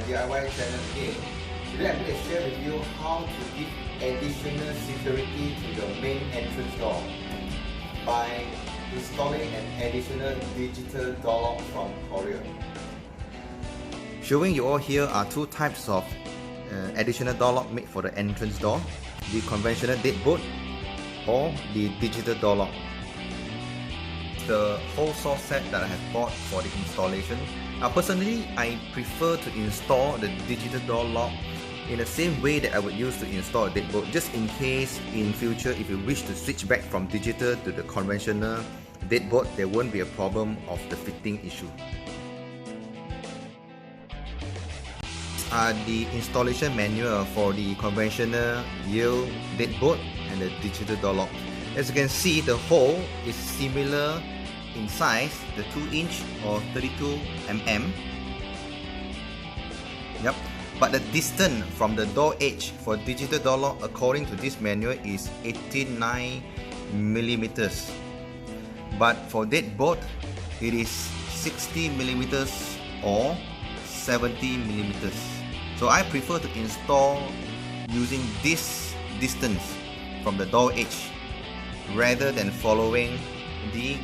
DIY channel again. Today I'm going to share with you how to give additional security to your main entrance door by installing an additional digital door lock from Korea. Showing you all here are two types of additional door lock made for the entrance door: the conventional deadbolt or the digital door lock. The whole saw set that I have bought for the installation. Personally, I prefer to install the digital door lock in the same way that I would use to install a deadbolt, just in case in future if you wish to switch back from digital to the conventional deadbolt, there won't be a problem of the fitting issue. These are the installation manual for the conventional yield deadbolt and the digital door lock. As you can see, the hole is similar in size, the 2-inch or 32 mm. Yep. But the distance from the door edge for digital door lock according to this manual is 89 millimeters. But for deadbolt, it is 60 millimeters or 70 millimeters. So I prefer to install using this distance from the door edge rather than following the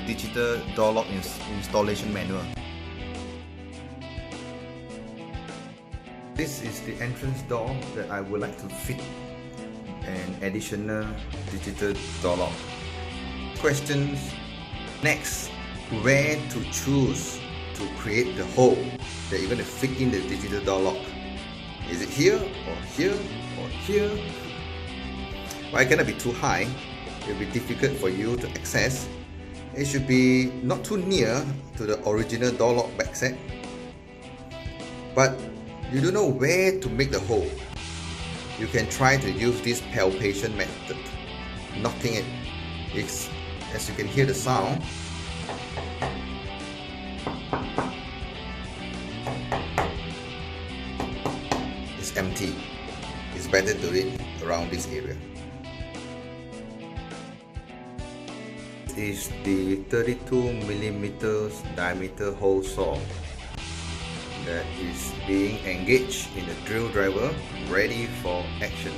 digital door lock installation manual. This is the entrance door that I would like to fit an additional digital door lock. Questions next: where to choose to create the hole that you're going to fit in the digital door lock? Is it here or here or here? Well, it cannot be too high. It will be difficult for you to access. It should be not too near to the original door lock backset. But you don't know where to make the hole. You can try to use this palpation method, knocking it. As you can hear the sound, it's empty. It's better to do it around this area. This is the 32 millimeters diameter hole saw that is being engaged in the drill driver, ready for action.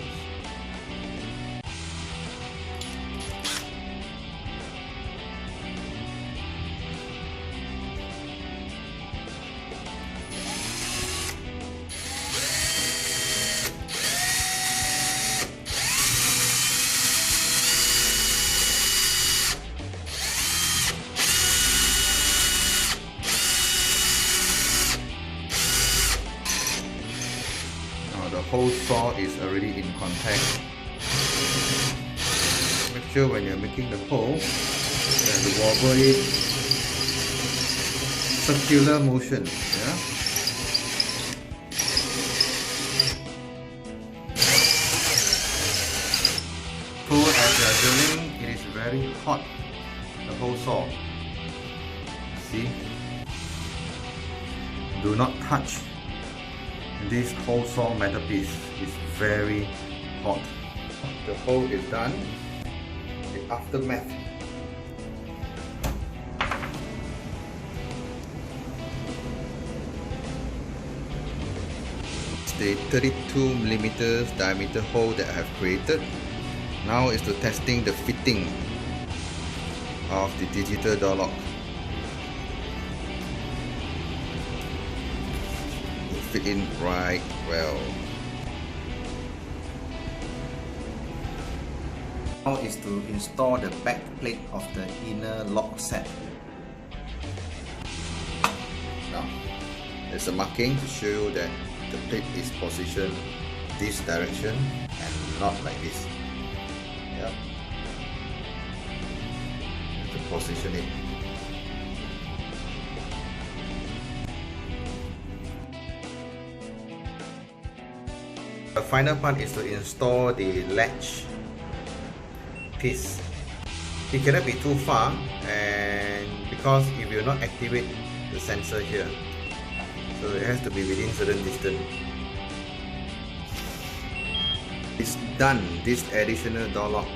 The whole saw is already in contact. Make sure when you're making the hole that the wobble it circular motion. Yeah? So as you are drilling, it is very hot. The whole saw. See? Do not touch. This whole saw metal piece is very hot. The hole is done. The aftermath. The 32 millimeters diameter hole that I have created. Now is to testing the fitting of the digital door lock. Fit in right well. Now is to install the back plate of the inner lock set. Now there's a marking to show you that the plate is positioned this direction and not like this. Yep. You have to position it. The final part is to install the latch piece. It cannot be too far, and because it will not activate the sensor here, so it has to be within certain distance. It's done. This additional door lock